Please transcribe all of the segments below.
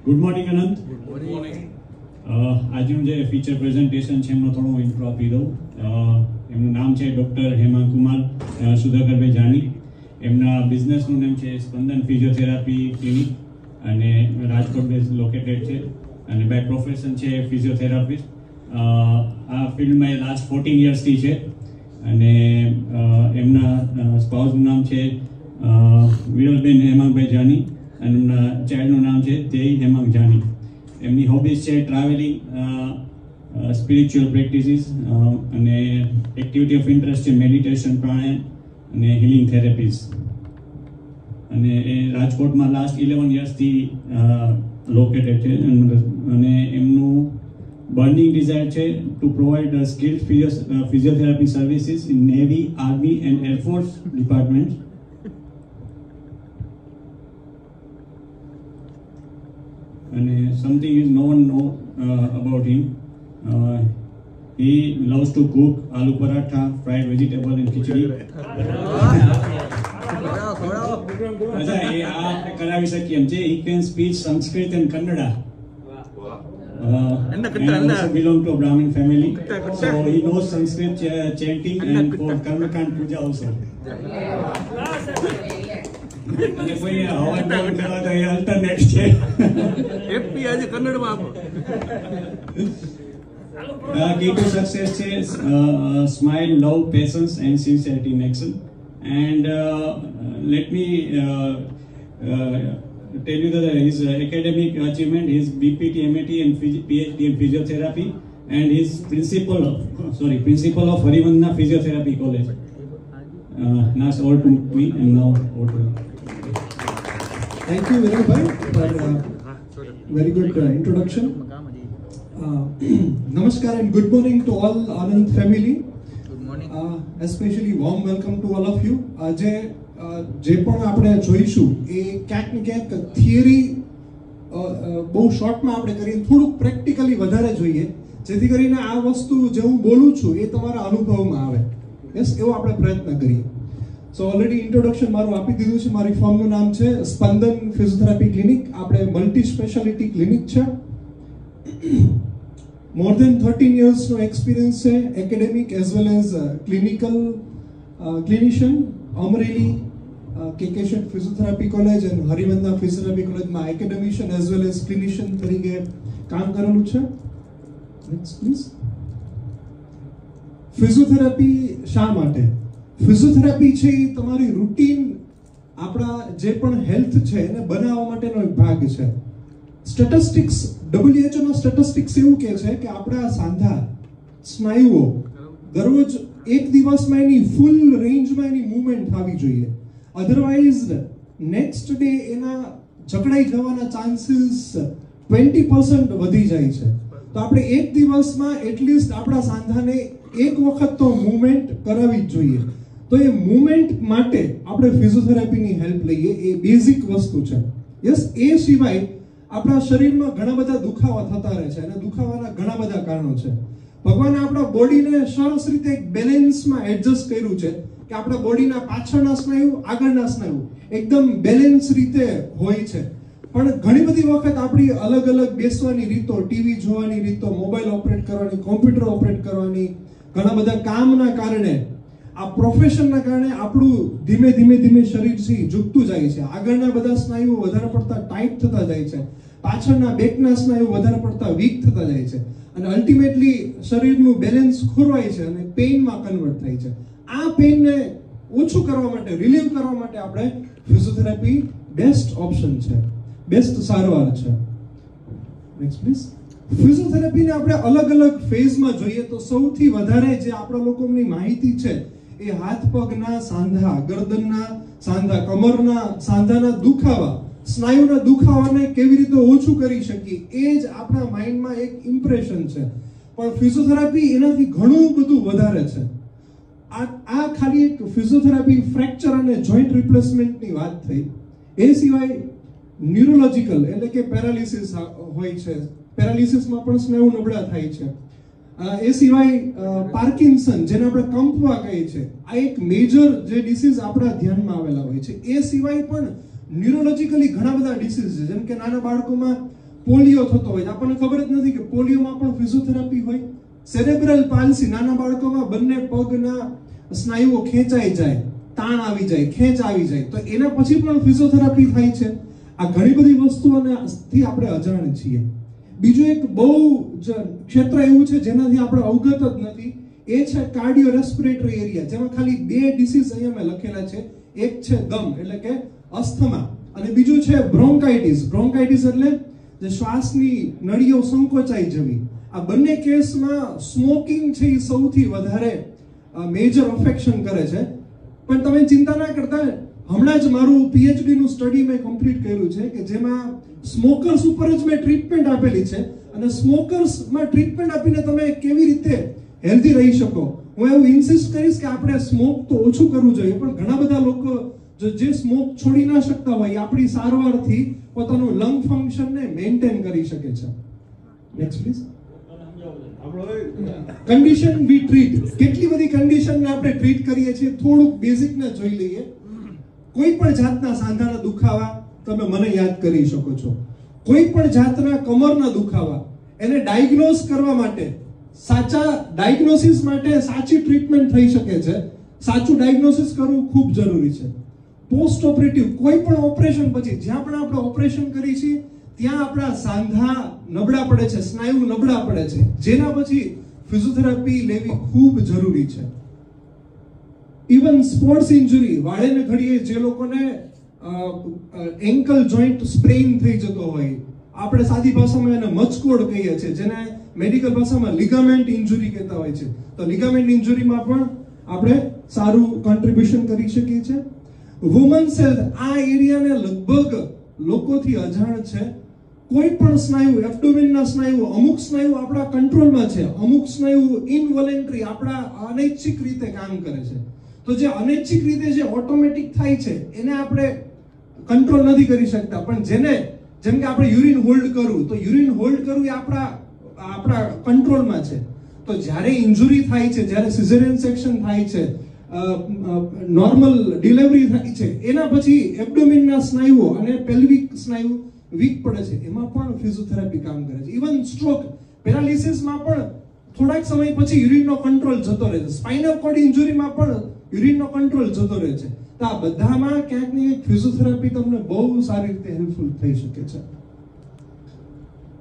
Good morning Anant. Good morning. આજનું જે feature presentation છે એમનો થોડો ઇન્ટ્રો આપી દઉં. એમનું નામ છે ડૉક્ટર હેમાંગ કુમાર સુધાકરભાઈ જાની. એમના બિઝનેસનું નામ છે સ્પંદન ફિઝિયોથેરાપી ક્લિનિક અને રાજકોટ બેઝ લોકેટેડ છે અને બાય પ્રોફેશન છે ફિઝિયોથેરાપિસ્ટ. આ ફિલ્ડમાં લાસ્ટ 14 યર્સથી છે અને એમના સ્પાઉસનું નામ છે વિરલબેન હેમાંગભાઈ જાની અને એમના ચાઇલ્ડનું નામ છે તેઈ હેમાંગ જાની. એમની હોબીઝ છે ટ્રાવેલિંગ, સ્પિરિચ્યુઅલ પ્રેક્ટિસીસ અને એક્ટિવિટી ઓફ ઇન્ટરેસ્ટ છે મેડિટેશન, પ્રાણાયામ અને હિલિંગ થેરેપીઝ. અને એ રાજકોટમાં લાસ્ટ 11 યર્સથી લોકેટેડ છે અને એમનું બર્નિંગ ડિઝાયર છે to provide skilled physiotherapy services in navy, army and air force department. અને something is no one know about him. He loves to cook aloo paratha, fried vegetable and khichdi. અચ્છા, એ આ આપણે કરાવી શકીએ એમ છે. He can speak Sanskrit and Kannada. And also belong to a Brahmin family. So he knows Sanskrit chanting and for Karmakand puja also. અને કોઈ હવન કરવા તો એ અલ્ટરનેટ છે. એપી આજે કન્નડમાં આપો. Key to success છે smile, love, patience and sincerity in action. And let me tell you that his academic achievement, his BPT, MAT and PhD in physiotherapy and his principal of Harivandana Physiotherapy College. Now it's all to me and now over to you. Thank you very much for very good introduction. Namaskar and good morning to all Anand family. Good morning. Especially warm welcome to all of you. આજે જે પણ આપણે જોઈશું એ ક્યાંક ને ક્યાંક theory બહુ શોર્ટમાં આપણે કરીએ, થોડુંક પ્રેક્ટિકલી વધારે જોઈએ, જેથી કરીને આ વસ્તુ જે હું બોલું છું એ તમારા અનુભવમાં આવે. યસ, એવો આપણે પ્રયત્ન કરીએ. સો ઓલરેડી ઇન્ટ્રોડક્શન મારું આપી દીધું છે. મારી ફર્મનું નામ છે સ્પંદન ફિઝિયોથેરાપી ક્લિનિક. આપણે મલ્ટી સ્પેશિયાલિટી ક્લિનિક છે. મોર દેન 13 યર્સનો એક્સપિરિયન્સ છે, academic as well as clinical clinician. Amreli કેકેશેટ ફિઝિયોથેરાપી કોલેજ અને હરિવંદના ફિઝિયોથેરાપી કોલેજમાં એકેડેમિશિયન એઝ વેલ એઝ ક્લિનિશિયન તરીકે કામ કરેલું છે. Next please. ફિઝિયોથેરાપી શા માટે? ફિઝિયોથેરાપી છે એ તમારી રૂટીન, આપણા જે પણ હેલ્થ છે એને બનાવવા માટેનો એક ભાગ છે. સ્ટેટિસ્ટિક્સ, WHO નો સ્ટેટિસ્ટિક્સ એવું કહે છે કે આપણા સાંધા, સ્નાયુઓ દરરોજ એક દિવસમાં એની ફૂલ રેન્જમાં એની મૂવમેન્ટ થવી જોઈએ. અધરવાઇઝ નેક્સ્ટ ડે એના જકડાઈ જવાના ચાન્સીસ 20% વધી જાય છે. તો આપણે એક દિવસમાં એટલીસ્ટ આપણા સાંધાને એક વખત તો મૂવમેન્ટ કરાવવી જ જોઈએ. તો એ મૂવમેન્ટ માટે આપણે ફિઝિયોથેરાપીની હેલ્પ લઈએ, એ બેઝિક વસ્તુ છે. યસ, એ સિવાય આપણા શરીરમાં ઘણા બધા દુખાવા થતા રહે છે અને દુખાવાના ઘણા બધા કારણો છે. ભગવાને આપણા બોડીને સરસ રીતે એક બેલેન્સમાં એડજસ્ટ કર્યું છે કે આપણા બોડીના પાછળના સ્નાયુ, આગળના સ્નાયુ એકદમ બેલેન્સ રીતે હોય છે. પણ ઘણી બધી વખત આપણી અલગ અલગ બેસવાની રીતો, ટીવી જોવાની રીતો, મોબાઈલ ઓપરેટ કરવાની, કોમ્પ્યુટર ઓપરેટ કરવાની, ઘણા બધા કામના કારણે, આ પ્રોફેશનના કારણે આપણું ધીમે ધીમે શરીર છે ઝૂકતું જાય છે. આગળના બધા સ્નાયુઓ વધારે પડતા ટાઈટ થતા જાય છે, પાછળના બેકના સ્નાયુઓ વધારે પડતા વીક થતા જાય છે અને અલ્ટિમેટલી શરીરનું બેલેન્સ ખોરવાય છે અને પેઇનમાં કન્વર્ટ થાય છે. આ પેઇનને ઓછું કરવા માટે, રિલીવ કરવા માટે આપણે ફિઝિયોથેરાપી બેસ્ટ ઓપ્શન છે, બેસ્ટ સારવાર છે. Next please. ફિઝિયોથેરાપીને આપણે અલગ અલગ ફેઝમાં જોઈએ તો સૌથી વધારે જે આપણા લોકોની માહિતી છે એ હાથ પગના સાંધા, ગરદનના સાંધા, કમરના સાંધાના દુખાવા, સ્નાયુના દુખાવાને કેવી રીતે ઓછું કરી શકીએ એ જ આપણા માઇન્ડમાં એક ઇમ્પ્રેશન છે. પણ ફિઝિયોથેરાપી એનાથી ઘણું બધું વધારે છે. આ ખાલી એક ફિઝિયોથેરાપી ફ્રેક્ચર અને જોઈન્ટ રિપ્લેસમેન્ટની વાત થઈ. એ સિવાય ન્યુરોલોજીકલ એટલે કે પેરાલિસિસ હોય છે, પેરાલિસિસમાં પણ સ્નાયુ નબળા થાય છે. એ સિવાય પાર્કિન્સન, જેને આપણે કંપવા કહીએ છીએ, આ એક મેજર જે ડિસીઝ આપણા ધ્યાનમાં આવેલા હોય છે. એ સિવાય પણ ન્યુરોલોજીકલી ઘણા બધા ડિસીઝ છે, જેમ કે નાના બાળકોમાં પોલિયો થતો હોય, આપણને ખબર જ નથી કે પોલિયોમાં પણ ફિઝિયોથેરાપી હોય. સેરેબ્રલ પાલ્સી, નાના બાળકોમાં બંને પગના સ્નાયુઓ ખેંચાઈ જાય, તાણ આવી જાય, ખેંચ આવી જાય, તો એના પછી પણ ફિઝિયોથેરાપી થાય છે. આ ઘણી બધી વસ્તુઓથી આપણે અજાણ છીએ. બીજું એક બહુ જ ક્ષેત્ર એવું છે જેનાથી આપણે અવગત જ નથી, એ છે કાર્ડિયો રેસ્પિરેટરી એરિયા, જેમાં ખાલી 2 ડિસીઝ અહીંયા મેં લખેલા છે. એક છે દમ એટલે કે અસ્થમા, અને બીજું છે બ્રોન્કાઇટિસ. બ્રોન્કાઇટિસ એટલે જે શ્વાસની નળીઓ સંકોચાઈ જવી. આ બંને કેસમાં સ્મોકિંગ છે એ સૌથી વધારે મેજર અફેક્શન કરે છે. પણ તમે ચિંતા ના કરતા, હમણાં જ મારું પીએચડી નું સ્ટડી મેં કમ્પ્લીટ કર્યું છે કે જેમાં સ્મોકર્સ ઉપર જ મેં ટ્રીટમેન્ટ આપેલી છે, અને સ્મોકર્સમાં ટ્રીટમેન્ટ આપીને તમે કેવી રીતે હેલ્ધી રહી શકો. હું એવું ઇન્સિસ્ટ કરીશ કે આપણે સ્મોક તો ઓછું કરવું જોઈએ, પણ ઘણા બધા લોકો જે સ્મોક છોડી ના શકતા હોય આપણી સારવારથી પોતાનું લંગ ફંક્શનને મેન્ટેન કરી શકે છે. Next please. Condition we treat. કેટલી બધી કન્ડિશનને આપણે ટ્રીટ કરીએ છીએ, થોડુંક બેઝિક ને જોઈ લઈએ. કોઈ પણ જાતના સાંધાના દુખાવા તમે મને યાદ કરી શકો છો. કોઈ પણ જાતના કમરના દુખાવા, એને ડાયગ્નોઝ કરવા માટે, સાચા ડાયગ્નોસિસ માટે સાચી ટ્રીટમેન્ટ થઈ શકે છે. સાચું ડાયગ્નોસિસ કરવું ખૂબ જરૂરી છે. પોસ્ટ ઓપરેટિવ, કોઈ પણ ઓપરેશન પછી જ્યાં પણ આપણે ઓપરેશન કરી છીએ ત્યાં આપણા સાંધા નબળા પડે છે, સ્નાયુ નબળા પડે છે, જેના પછી ફિઝિયોથેરાપી લેવી ખૂબ જરૂરી છે. ઇવન સ્પોર્ટ્સ ઇન્જરી, વાળેને ઘડીએ જે લોકોને એન્કલ જોઈન્ટ સ્પ્રેઇન થઈ જતો હોય, આપણે સાદી ભાષામાં એને મચકોડ કહીએ છીએ, જેને મેડિકલ ભાષામાં લિગામેન્ટ ઇન્જરી કહેતા હોય છે, તો લિગામેન્ટ ઇન્જરીમાં પણ આપણે સારું કોન્ટ્રીબ્યુશન કરી શકીએ છીએ. વુમન્સ હેલ્થ, આ એરિયાને લગભગ લોકોથી અજાણ છે. કોઈ પણ સ્નાયુ, એબ્ડોમેનના સ્નાયુ, અમુક સ્નાયુ આપણા કંટ્રોલમાં છે, અમુક સ્નાયુ ઇનવોલેન્ટરી આપણા અનૈચ્છિક રીતે કામ કરે છે. તો જે અનૈચ્છિક રીતે જે ઓટોમેટિક થાય છે એને આપણે કંટ્રોલ નથી કરી શકતા. પણ જેમ કે આપણે યુરિન હોલ્ડ કરવું, તો યુરિન હોલ્ડ કરવું એ આપણા કંટ્રોલમાં છે. તો જ્યારે ઇન્જુરી થાય છે, જ્યારે સિઝેરિયન સેક્શન થાય છે, નોર્મલ ડિલિવરી થાય છે, એના પછી એબ્ડોમેનના સ્નાયુઓ અને પેલ્વિક સ્નાયુ વીક પડે છે, એમાં પણ ફિઝિયોથેરાપી કામ કરે છે. ઇવન સ્ટ્રોક, પેરાલિસિસમાં પણ થોડાક સમય પછી યુરિનનો કંટ્રોલ જતો રહે છે. સ્પાઇનલ કોર્ડ ઇન્જરીમાં પણ યુરિનનો કંટ્રોલ જતો રહે છે. તો આ બધામાં ક્યાંક ને ક્યાંક ફિઝિયોથેરાપી તમને બહુ સારી રીતે હેલ્પફુલ થઈ શકે છે.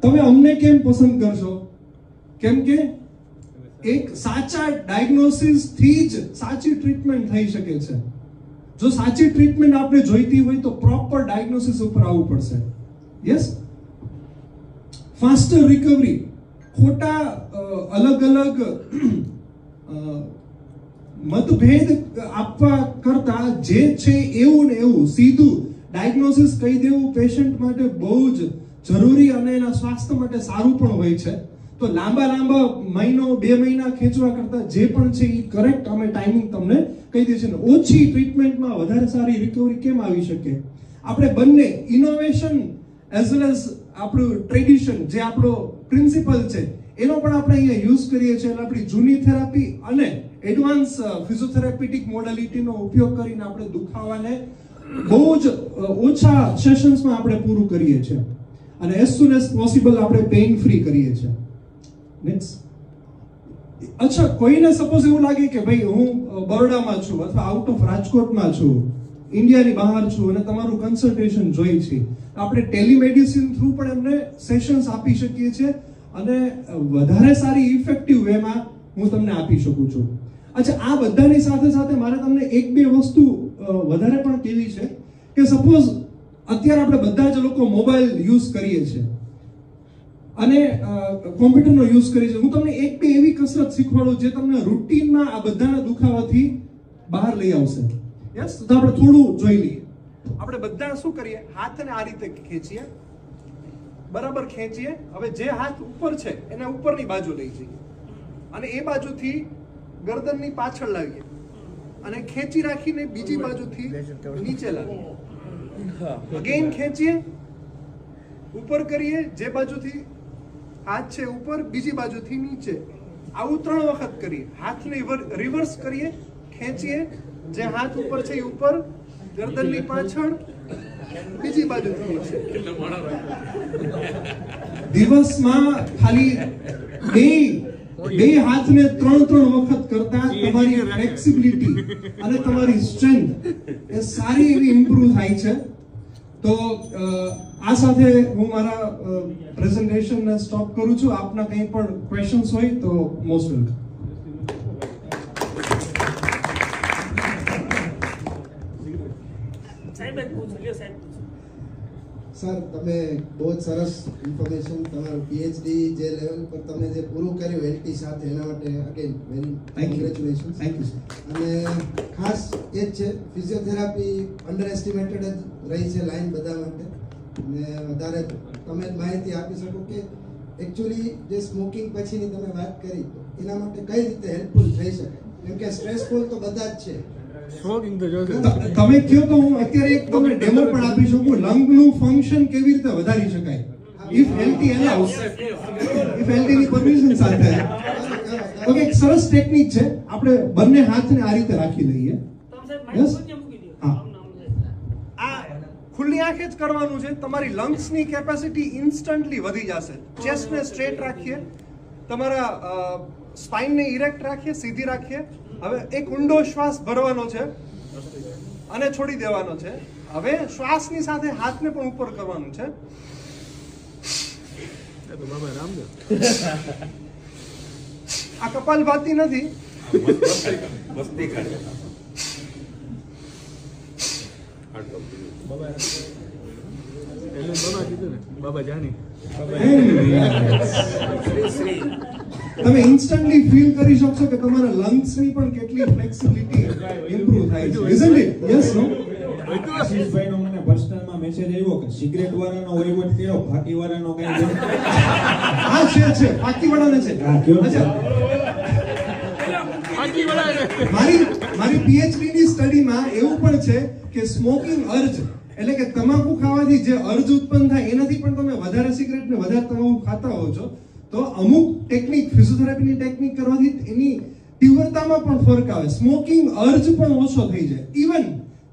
તમે અમને કેમ પસંદ કરશો? કેમ કે એક સાચા ડાયગ્નોસિસ થી જ સાચી ટ્રીટમેન્ટ થઈ શકે છે. જો સાચી ટ્રીટમેન્ટ આપણે જોઈતી હોય તો પ્રોપર ડાયગ્નોસિસ ઉપર આવવું પડશે. Yes, faster recovery. ખોટા અલગ અલગ મતભેદ આપવા કરતા જે છે એવું ને એવું સીધું ડાયગ્નોસિસ કહી દેવું પેશન્ટ માટે બહુ જ જરૂરી અને એના સ્વાસ્થ્ય માટે સારું પણ હોય છે. તો લાંબા મહિનો 2 મહિના ખેંચવા કરતા જે પણ છે એ કરેક્ટ અમે ટાઈમિંગ તમને કહી દે છે ને ઓછી ટ્રીટમેન્ટમાં વધારે સારી રિકવરી કેમ આવી શકે. આપણે બંને ઇનોવેશન એઝ વેલ એઝ આપણું ટ્રેડિશન, જે આપણો પ્રિન્સિપલ છે, એનો પણ આપણે અહીંયા યુઝ કરીએ છીએ. એટલે આપણી જૂની થેરાપી અને એડવાન્સ ફિઝિયોથેરાપીટિક મોડેલિટીનો ઉપયોગ કરીને આપણે દુખાવાને બહુ જ ઓછા સેશન્સમાં આપણે પૂરું કરીએ છીએ અને એઝ સુન એઝ પોસિબલ આપણે પેઇન ફ્રી કરીએ છીએ. નેક્સ્ટ. અચ્છા, કોઈને સપોઝ એવું લાગે કે ભાઈ હું બરોડામાં છું અથવા આઉટ ઓફ રાજકોટમાં છું, ઇન્ડિયાની બહાર છું અને તમારું કન્સલ્ટેશન જોઈ છે, આપણે ટેલિમેડિસિન થ્રુ પણ એમને સેશન્સ આપી શકીએ છીએ અને વધારે સારી ઇફેક્ટિવ વેમાં હું તમને આપી શકું છું. અચ્છા, આ બધાની સાથે સાથે મારે તમને 1-2 વસ્તુ વધારે પણ કહેવી છે કે સપોઝ અત્યારે આપણે બધા જ લોકો મોબાઈલ યુઝ કરીએ છીએ અને કોમ્પ્યુટરનો યુઝ કરીએ છીએ. હું તમને 1-2 એવી કસરત શીખવાડું જે તમને રૂટીનમાં આ બધાના દુખાવાથી બહાર લઈ આવશે. યસ, તો આપણે થોડું જોઈ લઈએ. આપણે બધા શું કરીએ, હાથને આ રીતે ખેંચીએ, બરાબર ખેંચીએ. હવે જે હાથ ઉપર છે એને ઉપરની બાજુ લઈ જઈએ અને એ બાજુથી ગરદનની પાછળ લાવીએ અને ખેંચી રાખીને બીજી બાજુથી નીચે લાવીએ. અગેન ખેંચીએ, ઉપર કરીએ, જે બાજુથી હાથ છે ઉપર, બીજી બાજુથી નીચે. આવું 3 વખત કરીએ. હાથને રિવર્સ કરીએ, ખેંચીએ, જે હાથ ઉપર છે એ ઉપર, ગરદનની પાછળ, બીજી બાજુથી નીચે. દિવસમાં ખાલી બે હાથને 3 વખત કરતા તમારી ફ્લેક્સિબિલિટી અને તમારી સ્ટ્રેન્થ એ સારી એવી ઇમ્પ્રુવ થાય છે. તો આ સાથે હું મારા પ્રેઝન્ટેશનને સ્ટોપ કરું છું. આપના કંઈ પણ ક્વેશ્ચન્સ હોય તો મોસ્ટ વેલકમ. સર, તમે બહુ જ સરસ ઇન્ફોર્મેશન, તમારું પીએચડી જે લેવલ પર તમે જે પૂરું કર્યું એલટી સાથે, એના માટે again very congratulation. Thank you sir. અને ખાસ એ જ છે, ફિઝિયોથેરાપી અંડર એસ્ટિમેટેડ જ રહી છે લાઈન બધા માટે. અને વધારે તમે માહિતી આપી શકો કે એકચ્યુઅલી જે સ્મોકિંગ પછીની તમે વાત કરી એના માટે કઈ રીતે હેલ્પફુલ થઈ શકે, કેમ કે સ્ટ્રેસફુલ તો બધા જ છે. તમે કહો તો હું અત્યારે એક તમને ડેમો પણ આપી શકું. લંગનું ફંક્શન કેવી રીતે વધારી શકાય ઇફ એલટી અલાઉસ, ઇફ એલટી ની પરમિશન સાથે. ઓકે, એક સરસ ટેકનિક છે. આપણે બંને હાથને આ રીતે રાખી લઈએ. યસ, હા, આ ખુલ્લી આંખે જ કરવાનું છે. તમારી લંગ્સની કેપેસિટી ઇન્સ્ટન્ટલી વધી જશે. ચેસ્ટને સ્ટ્રેટ રાખીએ, તમારા સ્પાઇનને ઇરેક્ટ રાખીએ, સીધી રાખીએ. હવે એક ઊંડો શ્વાસ ભરવાનો છે અને છોડી દેવાનો છે. હવે શ્વાસની સાથે હાથને પણ ઉપર કરવાનું છે. આ કપાલભાતી નથી. બાબા જાની તમે ઇન્સ્ટન્ટલી ફીલ કરી શકશો કે તમારા લંગ્સની પણ કેટલી ફ્લેક્સિબિલિટી ઇમ્પ્રુવ થાય છે. Isn't it? યસ, નો? આશીષભાઈનો મને પર્સનલમાં મેસેજ આવ્યો કે સિગરેટ વાળાનો વહીવટ કર્યો, ફાકી વાળાનો કઈ હા, છે ફાકી વાળાને છે. અચ્છા, મારી પીએચડી ની સ્ટડીમાં એવું પણ છે કે સ્મોકિંગ અર્જ એટલે કે તમાકુ ખાવાથી જે અર્જ ઉત્પન્ન થાય એનાથી પણ તમે વધારે સિગરેટ ને વધારે તમાકુ ખાતા હોવ છો તો અમુક ટેકનિક, ફિઝિયોથેરાપીની ટેકનિક કરવાથી એની તીવ્રતામાં પણ ફરક આવે. સ્મોકિંગ અર્જ પણ ઓછો થઈ જાય. ઇવન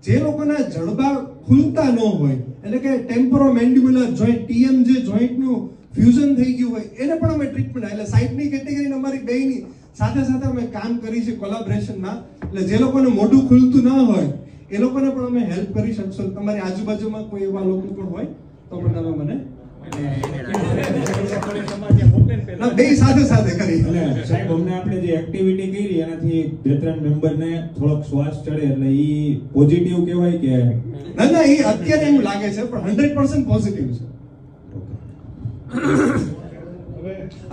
જે લોકોના જડબા ખુલતા ન હોય એટલે કે ટેમ્પોરોમેન્ડિબ્યુલર જોઈન્ટ, ટીએમ જે જોઈન્ટનું ફ્યુઝન થઈ ગયું હોય એને પણ અમે ટ્રીટમેન્ટ, એટલે સાઇટની કેટેગરીને અમારી બેયની સાથે અમે કામ કરી છે કોલેબોરેશનમાં. એટલે જે લોકોને મોઢું ખુલતું ન હોય એ લોકોને પણ અમે હેલ્પ કરી શકશો. તમારી આજુબાજુમાં કોઈ એવા લોકો પણ હોય તો પણ તમે મને બે સાથે કરી. સાહેબ, અમને આપણે જે એક્ટિવિટી કરી એનાથી 2-3 મેમ્બરને થોડોક શ્વાસ ચડે એટલે ઈ પોઝિટિવ કહેવાય કે ના, એ અત્યારે એવું લાગે છે પણ 100% પોઝિટિવ છે.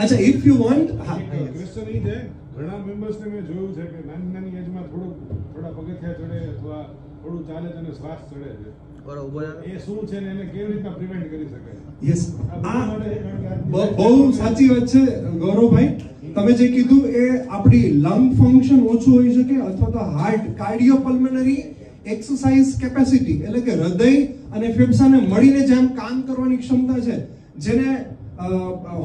અચ્છા, ઇફ યુ વોન્ટ, હા, ક્વેશ્ચન ઈ છે, ઘણા મેમ્બર્સને મેં જોયું છે કે નાની એજમાં થોડા પગથિયા ચડે અથવા થોડું ચાલે છે અને શ્વાસ ચડે છે. એ શું છે ને એને કેવી રીતના પ્રિવેન્ટ કરી શકાય? યસ, બહુ સાચી વાત છે ગૌરવભાઈ. તમે જે કીધું એ આપણી લંગ ફંક્શન ઓછું હોઈ શકે અથવા તો હાર્ટ કાર્ડિયોપલ્મનરી એક્સરસાઇઝ કેપેસિટી એટલે કે હૃદય અને ફેફસાને મળીને જેમ કામ કરવાની ક્ષમતા છે, જેને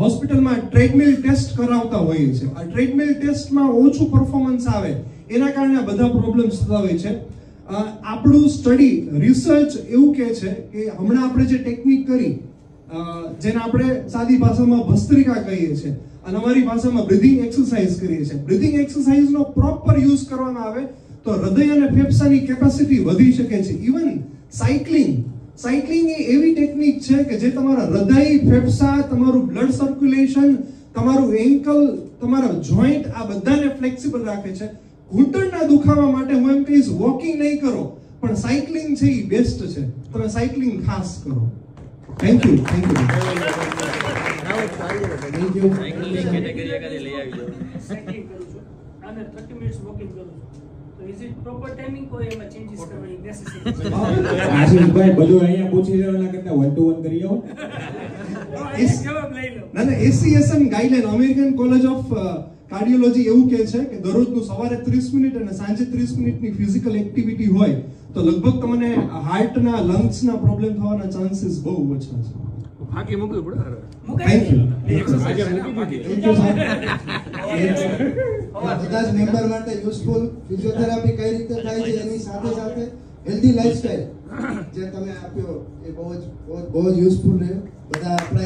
હોસ્પિટલમાં ટ્રેડમિલ ટેસ્ટ કરાવતા હોઈએ છે. આ ટ્રેડમિલ ટેસ્ટમાં ઓછું પરફોર્મન્સ આવે એના કારણે બધા પ્રોબ્લેમ્સ થતા હોય છે. આપણું સ્ટડી રિસર્ચ એવું કહે છે કે હમણાં આપણે જે ટેકનિક કરી જેને આપણે સાદી ભાષામાં ભસ્ત્રિકા કહીએ છીએ અને અમારી ભાષામાં બ્રીથિંગ એક્સરસાઇઝ કરીએ છીએ. બ્રીથિંગ એક્સરસાઇઝનો પ્રોપર યુઝ કરવામાં આવે તો હૃદય અને ફેફસાની કેપેસિટી વધી શકે છે. ઇવન સાયકલિંગ એ એવી ટેકનિક છે કે જે તમારા હૃદય, ફેફસા, તમારું બ્લડ સર્ક્યુલેશન, તમારું એન્કલ, તમારા જોઈન્ટ આ બધાને ફ્લેક્સિબલ રાખે છે. ઘૂંટણના દુખાવા માટે હું એમ કહીશ વોકિંગ નહીં કરો પણ સાયકલિંગ છે એ બેસ્ટ છે. તમે સાયકલિંગ ખાસ કરો. Thank you. આશીષભાઈ બધું અહીંયા પૂછી લેવાના કરતા 1-to-1 કરી આવો. ના, ACSM guideline, American college of cardiology એવું કહે છે કે દરરોજનું સવારે 30 મિનિટ અને સાંજે 30 મિનિટની ફિઝિકલ એક્ટિવિટી હોય તો લગભગ તમને હાર્ટના, લંગ્સના પ્રોબ્લેમ થવાના ચાન્સીસ બહુ ઓછા છે. ફાકી મૂકવી પડે. Thank you. બધા જ મેમ્બર માટે યુઝફુલ ફિઝિયોથેરાપી કઈ રીતે થાય છે એની સાથે હેલ્ધી લાઈફસ્ટાઈલ જે તમે આપ્યો એ બહુ જ યુઝફુલ રહ્યો. બધા આપણે